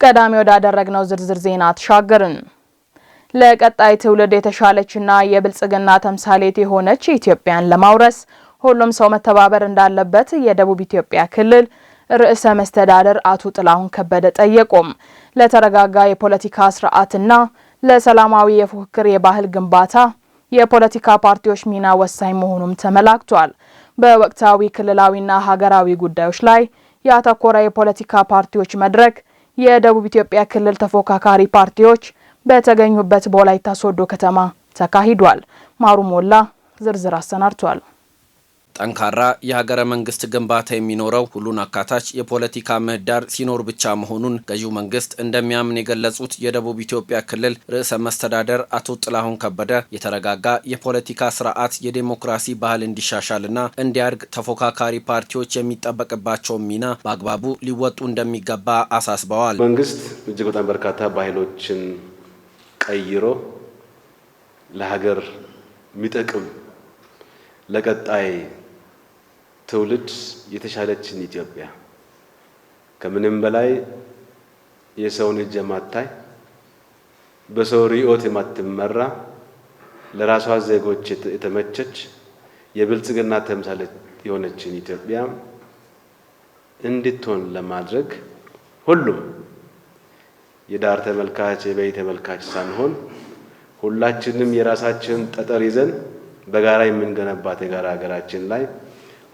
ቀዳሚ ወዳደረግነው ዝርዝር ዜና ተሻገርን። ለቀጣይ ትውልድ የተሻለችና የብልጽግና ተምሳሌት የሆነች ኢትዮጵያን ለማውረስ ሁሉም ሰው መተባበር እንዳለበት የደቡብ ኢትዮጵያ ክልል ርዕሰ መስተዳድር አቶ ጥላሁን ከበደ ጠየቁም። ለተረጋጋ የፖለቲካ ስርዓትና ለሰላማዊ የፉክክር የባህል ግንባታ የፖለቲካ ፓርቲዎች ሚና ወሳኝ መሆኑም ተመላክቷል። በወቅታዊ ክልላዊና ሀገራዊ ጉዳዮች ላይ ያተኮረ የፖለቲካ ፓርቲዎች መድረክ የደቡብ ኢትዮጵያ ክልል ተፎካካሪ ፓርቲዎች በተገኙበት በወላይታ ሶዶ ከተማ ተካሂዷል። ማሩ ሞላ ዝርዝር አሰናድቷል። ጠንካራ የሀገረ መንግስት ግንባታ የሚኖረው ሁሉን አካታች የፖለቲካ ምህዳር ሲኖር ብቻ መሆኑን ገዢው መንግስት እንደሚያምን የገለጹት የደቡብ ኢትዮጵያ ክልል ርዕሰ መስተዳድር አቶ ጥላሁን ከበደ የተረጋጋ የፖለቲካ ስርዓት የዴሞክራሲ ባህል እንዲሻሻልና እንዲያድግ ተፎካካሪ ፓርቲዎች የሚጠበቅባቸውን ሚና በአግባቡ ሊወጡ እንደሚገባ አሳስበዋል። መንግስት እጅግ በጣም በርካታ ባህሎችን ቀይሮ ለሀገር የሚጠቅም ለቀጣይ ትውልድ የተሻለችን ኢትዮጵያ ከምንም በላይ የሰውን እጅ የማታይ በሰው ርዕዮት የማትመራ ለራሷ ዜጎች የተመቸች የብልጽግና ተምሳሌት የሆነችን ኢትዮጵያ እንድትሆን ለማድረግ ሁሉም የዳር ተመልካች የበይ ተመልካች ሳንሆን ሁላችንም የራሳችን ጠጠር ይዘን በጋራ የምንገነባት የጋራ ሀገራችን ላይ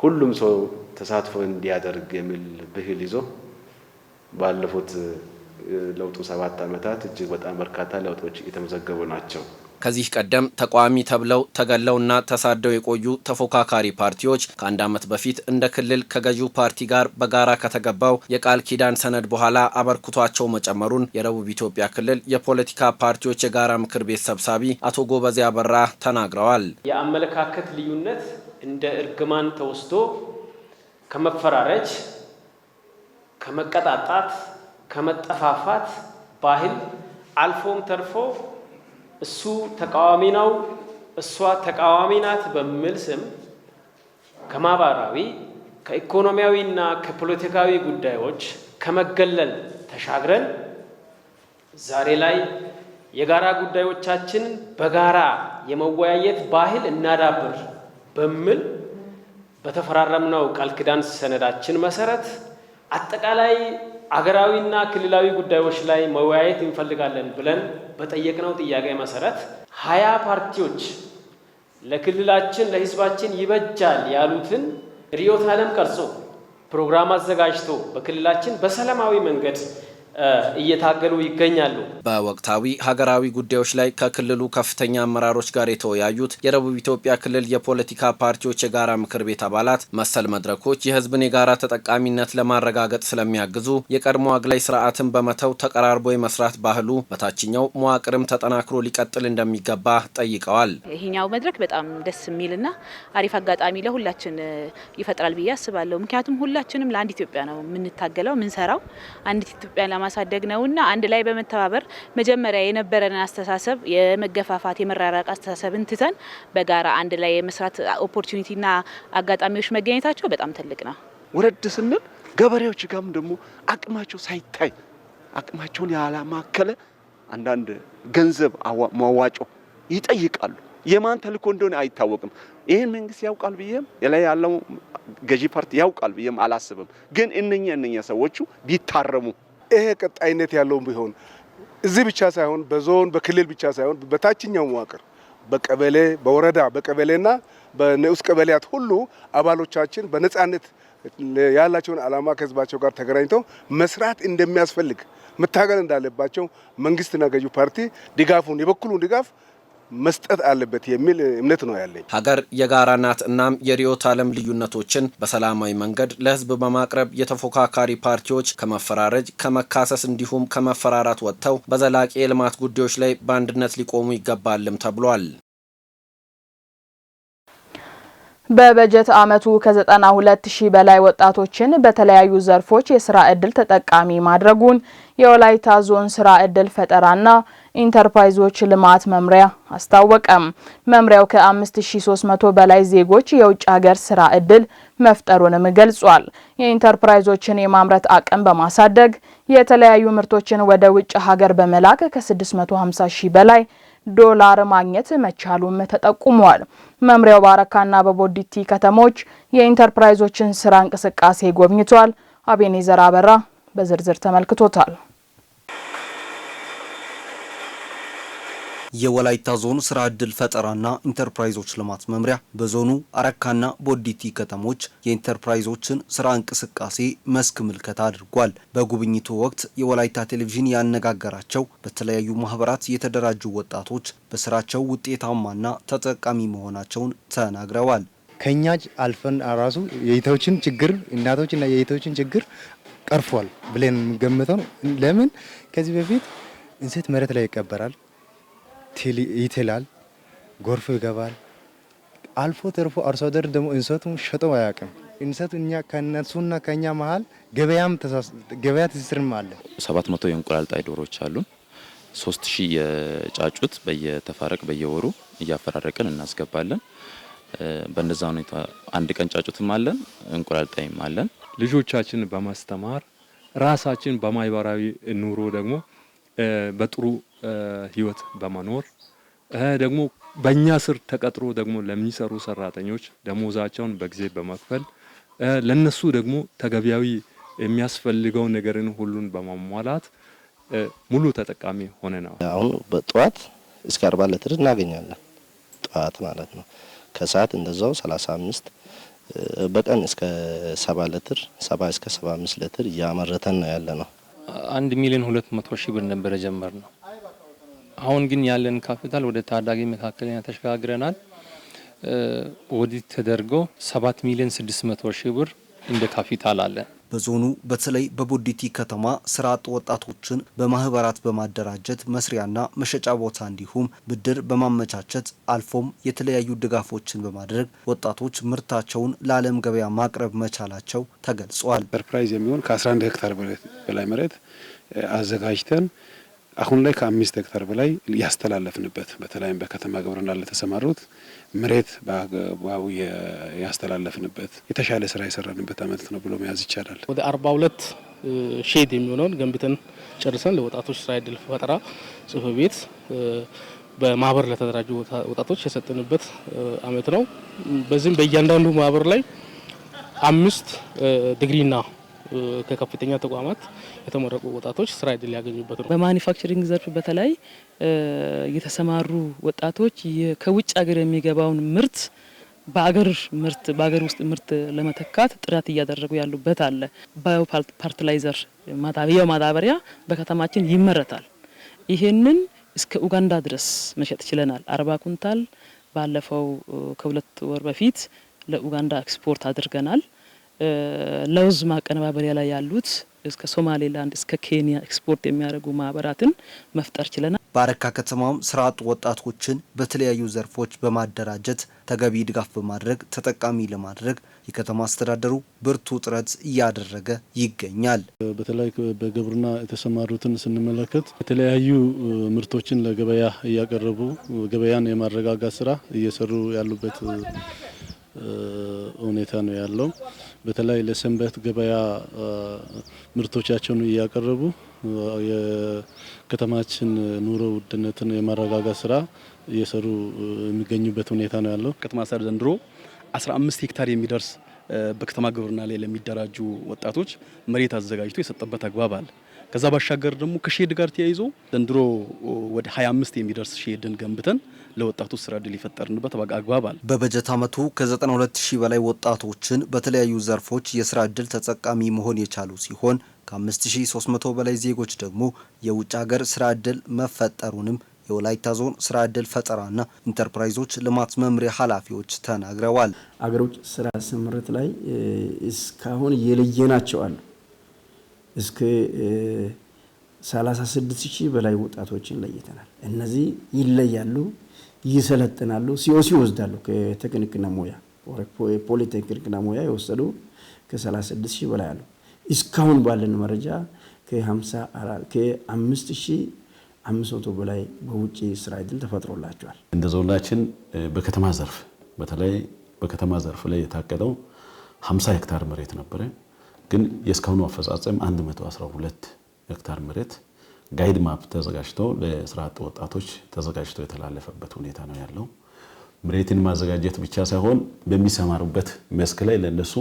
ሁሉም ሰው ተሳትፎ እንዲያደርግ የሚል ባህል ይዞ ባለፉት ለውጡ 7 ዓመታት እጅግ በጣም በርካታ ለውጦች የተመዘገቡ ናቸው። ከዚህ ቀደም ተቋሚ ተብለው ተገለውና ተሳደው የቆዩ ተፎካካሪ ፓርቲዎች ከአንድ ዓመት በፊት እንደ ክልል ከገዢው ፓርቲ ጋር በጋራ ከተገባው የቃል ኪዳን ሰነድ በኋላ አበርክቷቸው መጨመሩን የደቡብ ኢትዮጵያ ክልል የፖለቲካ ፓርቲዎች የጋራ ምክር ቤት ሰብሳቢ አቶ ጎበዜ አበራ ተናግረዋል። የአመለካከት ልዩነት እንደ እርግማን ተወስዶ ከመፈራረጅ፣ ከመቀጣጣት፣ ከመጠፋፋት ባህል አልፎም ተርፎ እሱ ተቃዋሚ ነው እሷ ተቃዋሚ ናት በሚል ስም ከማህበራዊ ከኢኮኖሚያዊና ከፖለቲካዊ ጉዳዮች ከመገለል ተሻግረን ዛሬ ላይ የጋራ ጉዳዮቻችን በጋራ የመወያየት ባህል እናዳብር በሚል በተፈራረምነው ቃል ኪዳን ሰነዳችን መሰረት አጠቃላይ አገራዊና ክልላዊ ጉዳዮች ላይ መወያየት እንፈልጋለን ብለን በጠየቅነው ጥያቄ መሰረት 20 ፓርቲዎች ለክልላችን ለህዝባችን ይበጃል ያሉትን ርዕዮተ ዓለም ቀርጾ ፕሮግራም አዘጋጅቶ በክልላችን በሰላማዊ መንገድ እየታገሉ ይገኛሉ። በወቅታዊ ሀገራዊ ጉዳዮች ላይ ከክልሉ ከፍተኛ አመራሮች ጋር የተወያዩት የደቡብ ኢትዮጵያ ክልል የፖለቲካ ፓርቲዎች የጋራ ምክር ቤት አባላት መሰል መድረኮች የህዝብን የጋራ ተጠቃሚነት ለማረጋገጥ ስለሚያግዙ የቀድሞ አግላይ ስርዓትን በመተው ተቀራርቦ የመስራት ባህሉ በታችኛው መዋቅርም ተጠናክሮ ሊቀጥል እንደሚገባ ጠይቀዋል። ይሄኛው መድረክ በጣም ደስ የሚልና አሪፍ አጋጣሚ ለሁላችን ይፈጥራል ብዬ አስባለሁ። ምክንያቱም ሁላችንም ለአንድ ኢትዮጵያ ነው የምንታገለው የምንሰራው አንድ ኢትዮጵያ ማሳደግ ነውና አንድ ላይ በመተባበር መጀመሪያ የነበረን አስተሳሰብ የመገፋፋት የመራራቅ አስተሳሰብን ትተን በጋራ አንድ ላይ የመስራት ኦፖርቹኒቲና አጋጣሚዎች መገኘታቸው በጣም ትልቅ ነው። ወረድ ስንል ገበሬዎች ጋርም ደግሞ አቅማቸው ሳይታይ አቅማቸውን ያላማከለ አንዳንድ ገንዘብ ማዋጮ ይጠይቃሉ። የማን ተልኮ እንደሆነ አይታወቅም። ይሄን መንግስት ያውቃል ብዬም የላይ ያለው ገዢ ፓርቲ ያውቃል ብዬም አላስብም። ግን እነኛ ሰዎቹ ቢታረሙ ይሄ ቀጣይነት ያለው ቢሆን እዚህ ብቻ ሳይሆን በዞን በክልል ብቻ ሳይሆን በታችኛው መዋቅር በቀበሌ በወረዳ በቀበሌና በንዑስ ቀበሌያት ሁሉ አባሎቻችን በነጻነት ያላቸውን ዓላማ ከህዝባቸው ጋር ተገናኝተው መስራት እንደሚያስፈልግ መታገል እንዳለባቸው መንግስትና ገዢው ፓርቲ ድጋፉን የበኩሉን ድጋፍ መስጠት አለበት የሚል እምነት ነው ያለኝ። ሀገር የጋራ ናት። እናም የርዕዮተ ዓለም ልዩነቶችን በሰላማዊ መንገድ ለህዝብ በማቅረብ የተፎካካሪ ፓርቲዎች ከመፈራረጅ ከመካሰስ እንዲሁም ከመፈራራት ወጥተው በዘላቂ የልማት ጉዳዮች ላይ በአንድነት ሊቆሙ ይገባልም ተብሏል። በበጀት ዓመቱ ከ92,000 በላይ ወጣቶችን በተለያዩ ዘርፎች የስራ ዕድል ተጠቃሚ ማድረጉን የወላይታ ዞን ስራ ዕድል ፈጠራና ኢንተርፕራይዞች ልማት መምሪያ አስታወቀም። መምሪያው ከ5300 በላይ ዜጎች የውጭ ሀገር ስራ ዕድል መፍጠሩንም ገልጿል። የኢንተርፕራይዞችን የማምረት አቅም በማሳደግ የተለያዩ ምርቶችን ወደ ውጭ ሀገር በመላክ ከ650 ሺህ በላይ ዶላር ማግኘት መቻሉም ተጠቁሟል። መምሪያው በአረካና በቦዲቲ ከተሞች የኢንተርፕራይዞችን ስራ እንቅስቃሴ ጎብኝቷል። አቤኔዘር አበራ በዝርዝር ተመልክቶታል። የወላይታ ዞን ስራ ዕድል ፈጠራና ኢንተርፕራይዞች ልማት መምሪያ በዞኑ አረካና ቦዲቲ ከተሞች የኢንተርፕራይዞችን ስራ እንቅስቃሴ መስክ ምልከታ አድርጓል። በጉብኝቱ ወቅት የወላይታ ቴሌቪዥን ያነጋገራቸው በተለያዩ ማህበራት የተደራጁ ወጣቶች በስራቸው ውጤታማና ተጠቃሚ መሆናቸውን ተናግረዋል። ከኛ አልፈን ራሱ የኢትዮችን ችግር እናቶችና የኢትዮችን ችግር ቀርፏል ብለን ገምተው ለምን ከዚህ በፊት እንሰት መሬት ላይ ይቀበራል ይተላል ጎርፍ ይገባል አልፎ ተርፎ አርሶ አደር ደግሞ እንሰቱን ሸጦ አያውቅም። እንሰቱ እኛ ከነሱና ከኛ መሃል ገበያ ትስስርም አለ። 700 የእንቁላል ጣይ ዶሮዎች አሉን። 3000 የጫጩት በየተፋረቅ በየወሩ እያፈራረቅን እናስገባለን። በእንደዛ ሁኔታ አንድ ቀን ጫጩትም አለን እንቁላል ጣይም አለን። ልጆቻችን በማስተማር ራሳችን በማህበራዊ ኑሮ ደግሞ በጥሩ ህይወት በመኖር ደግሞ በእኛ ስር ተቀጥሮ ደግሞ ለሚሰሩ ሰራተኞች ደሞዛቸውን በጊዜ በመክፈል ለነሱ ደግሞ ተገቢያዊ የሚያስፈልገው ነገርን ሁሉን በማሟላት ሙሉ ተጠቃሚ ሆነናል። አሁን በጧት እስከ 40 ሊትር እናገኛለን። ጧት ማለት ነው። ከሰዓት እንደዛው 35 በቀን እስከ 70 ሊትር 70 እስከ 75 ሊትር እያመረተን ነው ያለ ነው። 1,200,000 ብር ነበር ጀመርነው። አሁን ግን ያለን ካፒታል ወደ ታዳጊ መካከለኛ ተሸጋግረናል። ኦዲት ተደርጎ 7,600,000 ብር እንደ ካፒታል አለን። በዞኑ በተለይ በቦዲቲ ከተማ ስራ አጥ ወጣቶችን በማህበራት በማደራጀት መስሪያና መሸጫ ቦታ እንዲሁም ብድር በማመቻቸት አልፎም የተለያዩ ድጋፎችን በማድረግ ወጣቶች ምርታቸውን ለዓለም ገበያ ማቅረብ መቻላቸው ተገልጿል። ኢንተርፕራይዝ የሚሆን ከ11 ሄክታር በላይ መሬት አዘጋጅተን አሁን ላይ ከ5 ሄክታር በላይ ያስተላለፍንበት በተለይም በከተማ ግብርና ለተሰማሩት መሬት በአግባቡ ያስተላለፍንበት የተሻለ ስራ የሰራንበት አመት ነው ብሎ መያዝ ይቻላል። ወደ 42 ሼድ የሚሆነውን ገንብተን ጨርሰን ለወጣቶች ስራ ዕድል ፈጠራ ጽሕፈት ቤት በማህበር ለተደራጁ ወጣቶች የሰጠንበት አመት ነው። በዚህም በእያንዳንዱ ማህበር ላይ 5 ዲግሪና ከከፍተኛ ተቋማት የተመረቁ ወጣቶች ስራ ዕድል ያገኙበት ነው። በማኒፋክቸሪንግ ዘርፍ በተለይ የተሰማሩ ወጣቶች ከውጭ ሀገር የሚገባውን ምርት በአገር ውስጥ ምርት ለመተካት ጥረት እያደረጉ ያሉበት አለ። ባዮ ፈርቲላይዘር ማዳበሪያ በከተማችን ይመረታል። ይሄንን እስከ ኡጋንዳ ድረስ መሸጥ ችለናል። 40 ኩንታል ባለፈው ከ2 ወር በፊት ለኡጋንዳ ኤክስፖርት አድርገናል። ለውዝ ማቀነባበሪያ ላይ ያሉት እስከ ሶማሌላንድ እስከ ኬንያ ኤክስፖርት የሚያደርጉ ማህበራትን መፍጠር ችለናል። በአረካ ከተማም ስራ አጥ ወጣቶችን በተለያዩ ዘርፎች በማደራጀት ተገቢ ድጋፍ በማድረግ ተጠቃሚ ለማድረግ የከተማ አስተዳደሩ ብርቱ ጥረት እያደረገ ይገኛል። በተለይ በግብርና የተሰማሩትን ስንመለከት የተለያዩ ምርቶችን ለገበያ እያቀረቡ ገበያን የማረጋጋት ስራ እየሰሩ ያሉበት ሁኔታ ነው ያለው። በተለይ ለሰንበት ገበያ ምርቶቻቸውን እያቀረቡ የከተማችን ኑሮ ውድነትን የማረጋጋት ስራ እየሰሩ የሚገኙበት ሁኔታ ነው ያለው። ከተማ አስተዳደር ዘንድሮ 15 ሄክታር የሚደርስ በከተማ ግብርና ላይ ለሚደራጁ ወጣቶች መሬት አዘጋጅቶ የሰጠበት አግባብ አለ። ከዛ ባሻገር ደግሞ ከሼድ ጋር ተያይዞ ዘንድሮ ወደ 25 የሚደርስ ሼድን ገንብተን ለወጣቶች ስራ ዕድል የፈጠርንበት አግባብ አለ። በበጀት ዓመቱ ከ92,000 በላይ ወጣቶችን በተለያዩ ዘርፎች የስራ ዕድል ተጠቃሚ መሆን የቻሉ ሲሆን ከ5300 በላይ ዜጎች ደግሞ የውጭ ሀገር ስራ ዕድል መፈጠሩንም የወላይታ ዞን ስራ ዕድል ፈጠራና ኢንተርፕራይዞች ልማት መምሪያ ኃላፊዎች ተናግረዋል። አገሮች ስራ ስምሪት ላይ እስካሁን የለየናቸው አሉ። እስከ 36,000 በላይ ወጣቶችን ለይተናል። እነዚህ ይለያሉ፣ ይሰለጥናሉ፣ ሲኦሲ ይወስዳሉ። ከቴክኒክና ሙያ ፖሊቴክኒክና ሙያ የወሰዱ ከ36,000 በላይ አሉ። እስካሁን ባለን መረጃ ከ5,500 በላይ በውጪ ስራ ዕድል ተፈጥሮላቸዋል። እንደ ዞናችን በከተማ ዘርፍ በተለይ በከተማ ዘርፍ ላይ የታቀደው 50 ሄክታር መሬት ነበረ። ግን የእስካሁኑ አፈጻጸም 112 ሄክታር መሬት ጋይድ ማፕ ተዘጋጅቶ ለስራ አጥ ወጣቶች ተዘጋጅቶ የተላለፈበት ሁኔታ ነው ያለው። መሬትን ማዘጋጀት ብቻ ሳይሆን በሚሰማሩበት መስክ ላይ ለነሱ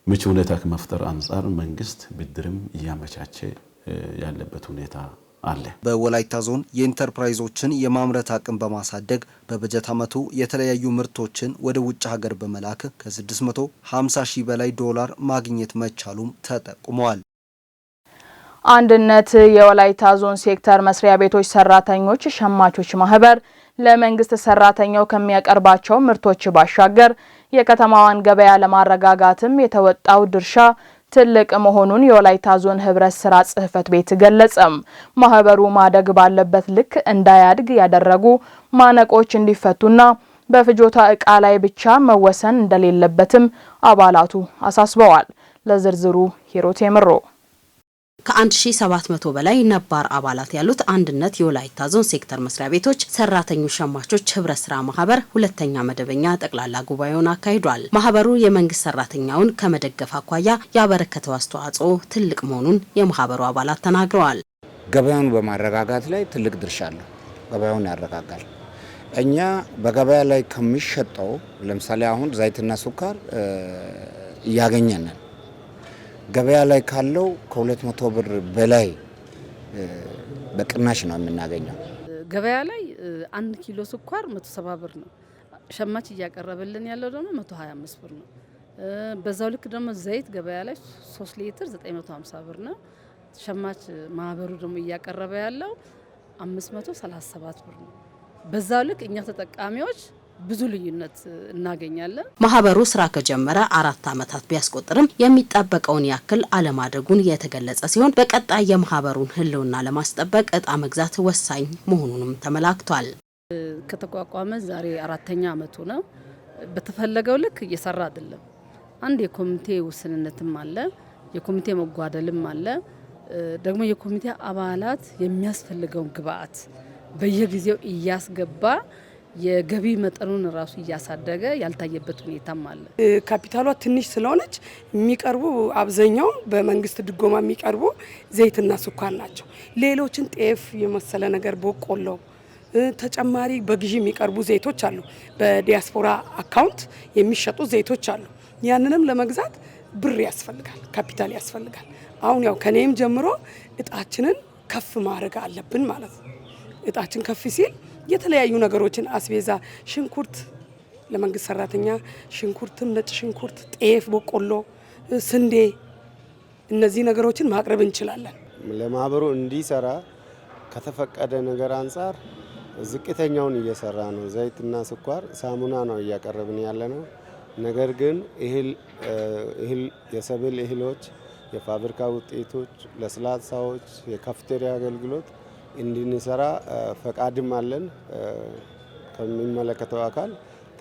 ምቹ ሁኔታ ከመፍጠር አንፃር መንግስት ብድርም እያመቻቸ ያለበት ሁኔታ አለ። በወላይታ ዞን የኢንተርፕራይዞችን የማምረት አቅም በማሳደግ በበጀት ዓመቱ የተለያዩ ምርቶችን ወደ ውጭ ሀገር በመላክ ከ650 ሺህ በላይ ዶላር ማግኘት መቻሉም ተጠቁመዋል። አንድነት የወላይታ ዞን ሴክተር መስሪያ ቤቶች ሰራተኞች ሸማቾች ማህበር ለመንግስት ሰራተኛው ከሚያቀርባቸው ምርቶች ባሻገር የከተማዋን ገበያ ለማረጋጋትም የተወጣው ድርሻ ትልቅ መሆኑን የወላይታ ዞን ህብረት ስራ ጽህፈት ቤት ገለጸም። ማህበሩ ማደግ ባለበት ልክ እንዳያድግ ያደረጉ ማነቆች እንዲፈቱና በፍጆታ ዕቃ ላይ ብቻ መወሰን እንደሌለበትም አባላቱ አሳስበዋል። ለዝርዝሩ ሂሮት የምሮ ከ1700 በላይ ነባር አባላት ያሉት አንድነት የወላይታ ዞን ሴክተር መስሪያ ቤቶች ሰራተኞች ሸማቾች ህብረት ስራ ማህበር ሁለተኛ መደበኛ ጠቅላላ ጉባኤውን አካሂዷል። ማህበሩ የመንግስት ሰራተኛውን ከመደገፍ አኳያ ያበረከተው አስተዋጽኦ ትልቅ መሆኑን የማህበሩ አባላት ተናግረዋል። ገበያውን በማረጋጋት ላይ ትልቅ ድርሻ አለው። ገበያውን ያረጋጋል። እኛ በገበያ ላይ ከሚሸጠው ለምሳሌ አሁን ዘይትና ሱካር እያገኘን ገበያ ላይ ካለው ከ200 ብር በላይ በቅናሽ ነው የምናገኘው። ገበያ ላይ 1 ኪሎ ስኳር 170 ብር ነው። ሸማች እያቀረበልን ያለው ደግሞ 125 ብር ነው። በዛው ልክ ደግሞ ዘይት ገበያ ላይ 3 ሊትር 950 ብር ነው። ሸማች ማህበሩ ደግሞ እያቀረበ ያለው 537 ብር ነው። በዛው ልክ እኛ ተጠቃሚዎች ብዙ ልዩነት እናገኛለን። ማህበሩ ስራ ከጀመረ 4 ዓመታት ቢያስቆጥርም የሚጠበቀውን ያክል አለማድረጉን የተገለጸ ሲሆን በቀጣይ የማህበሩን ህልውና ለማስጠበቅ እጣ መግዛት ወሳኝ መሆኑንም ተመላክቷል። ከተቋቋመ ዛሬ 4ኛ ዓመቱ ነው። በተፈለገው ልክ እየሰራ አይደለም። አንድ የኮሚቴ ውስንነትም አለ፣ የኮሚቴ መጓደልም አለ። ደግሞ የኮሚቴ አባላት የሚያስፈልገውን ግብአት በየጊዜው እያስገባ የገቢ መጠኑን ራሱ እያሳደገ ያልታየበት ሁኔታም አለ። ካፒታሏ ትንሽ ስለሆነች የሚቀርቡ አብዛኛው በመንግስት ድጎማ የሚቀርቡ ዘይትና ስኳር ናቸው። ሌሎችን ጤፍ የመሰለ ነገር በቆሎ ተጨማሪ በግዢ የሚቀርቡ ዘይቶች አሉ። በዲያስፖራ አካውንት የሚሸጡ ዘይቶች አሉ። ያንንም ለመግዛት ብር ያስፈልጋል፣ ካፒታል ያስፈልጋል። አሁን ያው ከኔም ጀምሮ እጣችንን ከፍ ማድረግ አለብን ማለት ነው። እጣችን ከፍ ሲል የተለያዩ ነገሮችን አስቤዛ፣ ሽንኩርት ለመንግስት ሰራተኛ ሽንኩርትም፣ ነጭ ሽንኩርት፣ ጤፍ፣ በቆሎ፣ ስንዴ እነዚህ ነገሮችን ማቅረብ እንችላለን። ለማህበሩ እንዲሰራ ከተፈቀደ ነገር አንጻር ዝቅተኛውን እየሰራ ነው። ዘይትና ስኳር፣ ሳሙና ነው እያቀረብን ያለ ነው። ነገር ግን እህል የሰብል እህሎች፣ የፋብሪካ ውጤቶች፣ ለስላሳዎች፣ የካፍቴሪያ አገልግሎት እንድንሰራ ፈቃድም አለን ከሚመለከተው አካል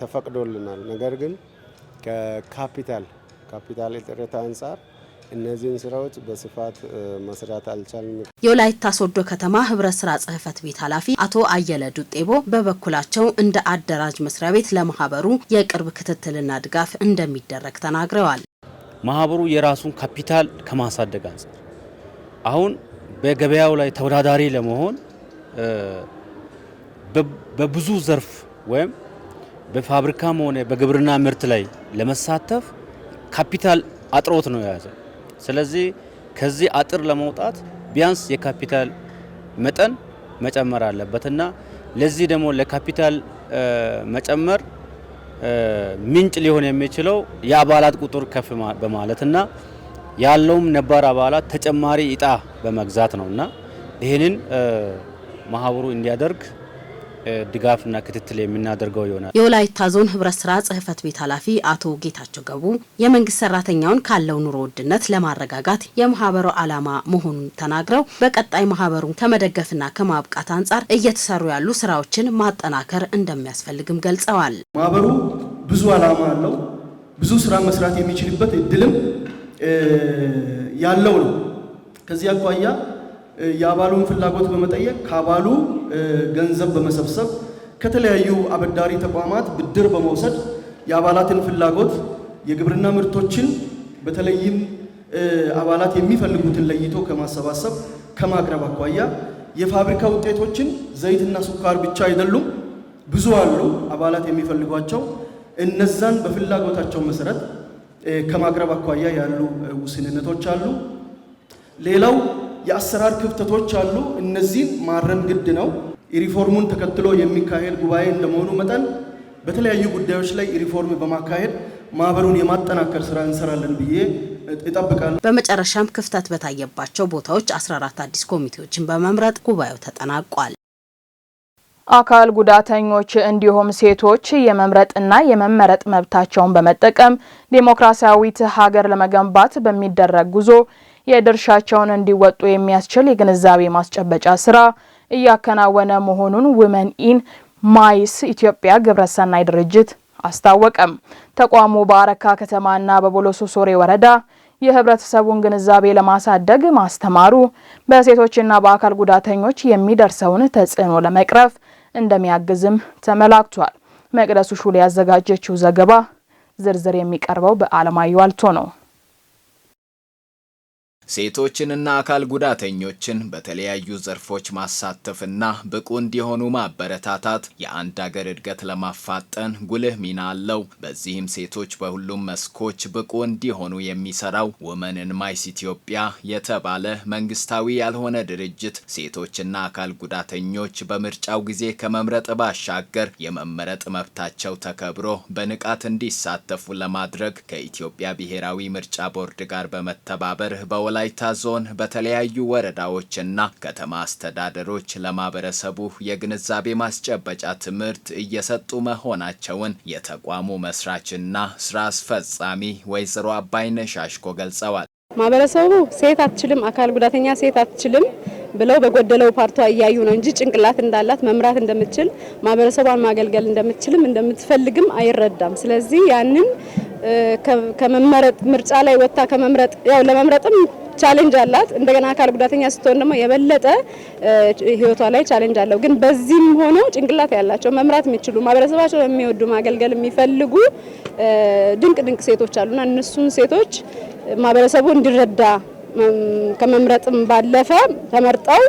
ተፈቅዶልናል። ነገር ግን ከካፒታል እጥረት አንጻር እነዚህን ስራዎች በስፋት መስራት አልቻልንም። የወላይታ ሶዶ ከተማ ህብረት ስራ ጽህፈት ቤት ኃላፊ አቶ አየለ ዱጤቦ በበኩላቸው እንደ አደራጅ መስሪያ ቤት ለማህበሩ የቅርብ ክትትልና ድጋፍ እንደሚደረግ ተናግረዋል። ማህበሩ የራሱን ካፒታል ከማሳደግ አንጻር አሁን በገበያው ላይ ተወዳዳሪ ለመሆን በብዙ ዘርፍ ወይም በፋብሪካም ሆነ በግብርና ምርት ላይ ለመሳተፍ ካፒታል አጥሮት ነው የያዘው። ስለዚህ ከዚህ አጥር ለመውጣት ቢያንስ የካፒታል መጠን መጨመር አለበትና ለዚህ ደግሞ ለካፒታል መጨመር ምንጭ ሊሆን የሚችለው የአባላት ቁጥር ከፍ በማለትና ያለውም ነባር አባላት ተጨማሪ እጣ በመግዛት ነውና ይሄንን ማህበሩ እንዲያደርግ ድጋፍና ክትትል የምናደርገው ይሆናል። የወላይታ ዞን ህብረት ስራ ጽህፈት ቤት ኃላፊ አቶ ጌታቸው ገቡ የመንግስት ሰራተኛውን ካለው ኑሮ ውድነት ለማረጋጋት የማህበሩ ዓላማ መሆኑን ተናግረው በቀጣይ ማህበሩን ከመደገፍና ከማብቃት አንጻር እየተሰሩ ያሉ ስራዎችን ማጠናከር እንደሚያስፈልግም ገልጸዋል። ማህበሩ ብዙ ዓላማ አለው። ብዙ ስራ መስራት የሚችልበት እድልም ያለው ነው። ከዚህ አኳያ የአባሉን ፍላጎት በመጠየቅ ከአባሉ ገንዘብ በመሰብሰብ ከተለያዩ አበዳሪ ተቋማት ብድር በመውሰድ የአባላትን ፍላጎት የግብርና ምርቶችን በተለይም አባላት የሚፈልጉትን ለይቶ ከማሰባሰብ ከማቅረብ አኳያ የፋብሪካ ውጤቶችን ዘይትና ስኳር ብቻ አይደሉም፣ ብዙ አሉ አባላት የሚፈልጓቸው። እነዛን በፍላጎታቸው መሰረት ከማቅረብ አኳያ ያሉ ውስንነቶች አሉ። ሌላው የአሰራር ክፍተቶች አሉ። እነዚህን ማረም ግድ ነው። ሪፎርሙን ተከትሎ የሚካሄድ ጉባኤ እንደመሆኑ መጠን በተለያዩ ጉዳዮች ላይ ሪፎርም በማካሄድ ማህበሩን የማጠናከር ስራ እንሰራለን ብዬ እጠብቃለሁ። በመጨረሻም ክፍተት በታየባቸው ቦታዎች 14 አዲስ ኮሚቴዎችን በመምረጥ ጉባኤው ተጠናቋል። አካል ጉዳተኞች እንዲሁም ሴቶች የመምረጥና የመመረጥ መብታቸውን በመጠቀም ዴሞክራሲያዊት ሀገር ለመገንባት በሚደረግ ጉዞ የድርሻቸውን እንዲወጡ የሚያስችል የግንዛቤ ማስጨበጫ ስራ እያከናወነ መሆኑን ውመን ኢን ማይስ ኢትዮጵያ ግብረሰናይ ድርጅት አስታወቀም። ተቋሙ በአረካ ከተማና በቦሎሶ ሶሬ ወረዳ የህብረተሰቡን ግንዛቤ ለማሳደግ ማስተማሩ በሴቶችና በአካል ጉዳተኞች የሚደርሰውን ተጽዕኖ ለመቅረፍ እንደሚያግዝም ተመላክቷል። መቅደሱ ሹል ያዘጋጀችው ዘገባ ዝርዝር የሚቀርበው በአለማየሁ አልቶ ነው። ሴቶችንና አካል ጉዳተኞችን በተለያዩ ዘርፎች ማሳተፍና ብቁ እንዲሆኑ ማበረታታት የአንድ ሀገር እድገት ለማፋጠን ጉልህ ሚና አለው። በዚህም ሴቶች በሁሉም መስኮች ብቁ እንዲሆኑ የሚሰራው ውመን ኢን ማይስ ኢትዮጵያ የተባለ መንግስታዊ ያልሆነ ድርጅት ሴቶችና አካል ጉዳተኞች በምርጫው ጊዜ ከመምረጥ ባሻገር የመመረጥ መብታቸው ተከብሮ በንቃት እንዲሳተፉ ለማድረግ ከኢትዮጵያ ብሔራዊ ምርጫ ቦርድ ጋር በመተባበር ወላይታ ዞን በተለያዩ ወረዳዎችና ከተማ አስተዳደሮች ለማህበረሰቡ የግንዛቤ ማስጨበጫ ትምህርት እየሰጡ መሆናቸውን የተቋሙ መስራችና ስራ አስፈጻሚ ወይዘሮ አባይነሽ አሽኮ ገልጸዋል። ማህበረሰቡ ሴት አትችልም፣ አካል ጉዳተኛ ሴት አትችልም ብለው በጎደለው ፓርቷ እያዩ ነው እንጂ ጭንቅላት እንዳላት መምራት እንደምትችል ማህበረሰቧን ማገልገል እንደምትችልም እንደምትፈልግም አይረዳም። ስለዚህ ያንን ከመመረጥ ምርጫ ላይ ወጣ ከመምረጥ ያው ለመምረጥም ቻሌንጅ አላት። እንደገና አካል ጉዳተኛ ስትሆን ደግሞ የበለጠ ህይወቷ ላይ ቻሌንጅ አለው። ግን በዚህም ሆኖ ጭንቅላት ያላቸው መምራት የሚችሉ ማህበረሰባቸው የሚወዱ ማገልገል የሚፈልጉ ድንቅ ሴቶች አሉና እነሱን ሴቶች ማህበረሰቡ እንዲረዳ ከመምረጥም ባለፈ ተመርጠው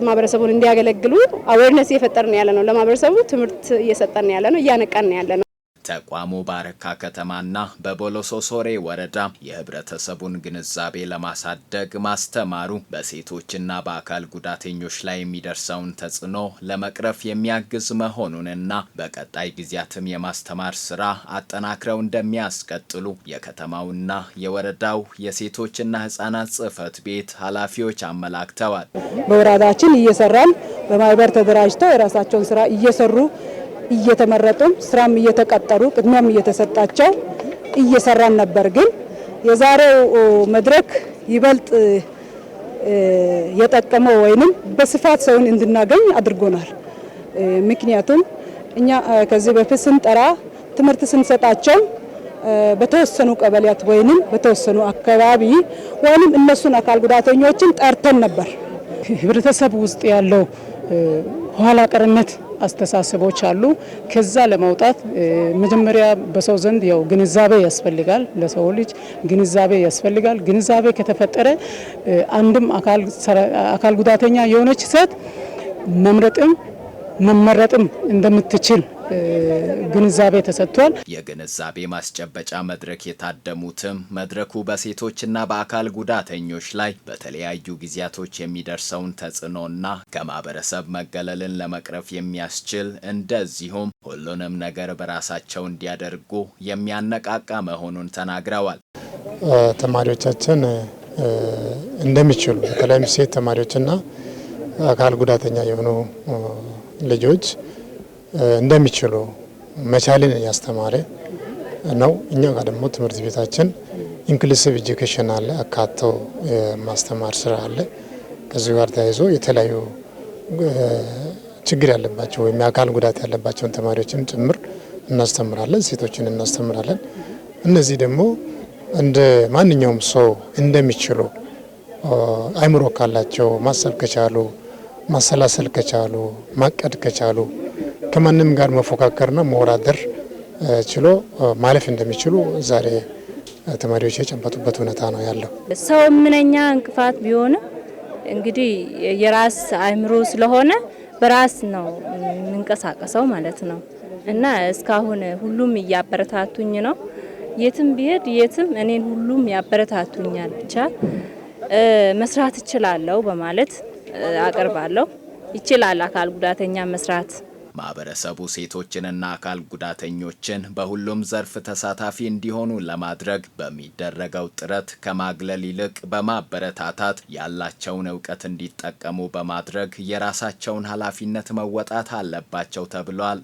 ማህበረሰቡን እንዲያገለግሉ አዌርነስ እየፈጠርን ያለ ነው። ለማህበረሰቡ ትምህርት እየሰጠን ያለ ነው፣ እያነቃን ያለ ነው። ተቋሙ በአረካ ከተማና በቦሎሶ ሶሬ ወረዳ የህብረተሰቡን ግንዛቤ ለማሳደግ ማስተማሩ በሴቶችና በአካል ጉዳተኞች ላይ የሚደርሰውን ተጽዕኖ ለመቅረፍ የሚያግዝ መሆኑንና በቀጣይ ጊዜያትም የማስተማር ስራ አጠናክረው እንደሚያስቀጥሉ የከተማውና የወረዳው የሴቶችና ህጻናት ጽህፈት ቤት ኃላፊዎች አመላክተዋል። በወረዳችን እየሰራን በማህበር ተደራጅተው የራሳቸውን ስራ እየሰሩ እየተመረጡም ስራም እየተቀጠሩ ቅድሚያም እየተሰጣቸው እየሰራን ነበር። ግን የዛሬው መድረክ ይበልጥ የጠቀመው ወይንም በስፋት ሰውን እንድናገኝ አድርጎናል። ምክንያቱም እኛ ከዚህ በፊት ስንጠራ ትምህርት ስንሰጣቸው በተወሰኑ ቀበሌያት ወይንም በተወሰኑ አካባቢ ወይንም እነሱን አካል ጉዳተኞችን ጠርተን ነበር። ህብረተሰብ ውስጥ ያለው ኋላ ቀርነት አስተሳሰቦች አሉ። ከዛ ለማውጣት መጀመሪያ በሰው ዘንድ ያው ግንዛቤ ያስፈልጋል። ለሰው ልጅ ግንዛቤ ያስፈልጋል። ግንዛቤ ከተፈጠረ አንድም አካል ጉዳተኛ የሆነች ሴት መምረጥም መመረጥም እንደምትችል ግንዛቤ ተሰጥቷል። የግንዛቤ ማስጨበጫ መድረክ የታደሙትም መድረኩ በሴቶችና በአካል ጉዳተኞች ላይ በተለያዩ ጊዜያቶች የሚደርሰውን ተጽዕኖና ከማህበረሰብ መገለልን ለመቅረፍ የሚያስችል እንደዚሁም ሁሉንም ነገር በራሳቸው እንዲያደርጉ የሚያነቃቃ መሆኑን ተናግረዋል። ተማሪዎቻችን እንደሚችሉ በተለይም ሴት ተማሪዎችና አካል ጉዳተኛ የሆኑ ልጆች እንደሚችሉ መቻልን ያስተማረ ነው። እኛ ጋር ደግሞ ትምህርት ቤታችን ኢንክሉሲቭ ኤጁኬሽን አለ፣ አካተው ማስተማር ስራ አለ። ከዚህ ጋር ተያይዞ የተለያዩ ችግር ያለባቸው ወይም የአካል ጉዳት ያለባቸውን ተማሪዎችን ጭምር እናስተምራለን፣ ሴቶችን እናስተምራለን። እነዚህ ደግሞ እንደ ማንኛውም ሰው እንደሚችሉ አይምሮ ካላቸው ማሰብ ከቻሉ ማሰላሰል ከቻሉ ማቀድ ከቻሉ ከማንም ጋር መፎካከርና መወዳደር ችሎ ማለፍ እንደሚችሉ ዛሬ ተማሪዎች የጨበጡበት ሁኔታ ነው ያለው። ሰው ምንኛ እንቅፋት ቢሆንም እንግዲህ የራስ አእምሮ ስለሆነ በራስ ነው የምንቀሳቀሰው ማለት ነው እና እስካሁን ሁሉም እያበረታቱኝ ነው። የትም ቢሄድ የትም እኔን ሁሉም ያበረታቱኛል። ብቻ መስራት እችላለሁ በማለት አቀርባለሁ። ይችላል አካል ጉዳተኛ መስራት። ማህበረሰቡ ሴቶችንና አካል ጉዳተኞችን በሁሉም ዘርፍ ተሳታፊ እንዲሆኑ ለማድረግ በሚደረገው ጥረት ከማግለል ይልቅ በማበረታታት ያላቸውን እውቀት እንዲጠቀሙ በማድረግ የራሳቸውን ኃላፊነት መወጣት አለባቸው ተብሏል።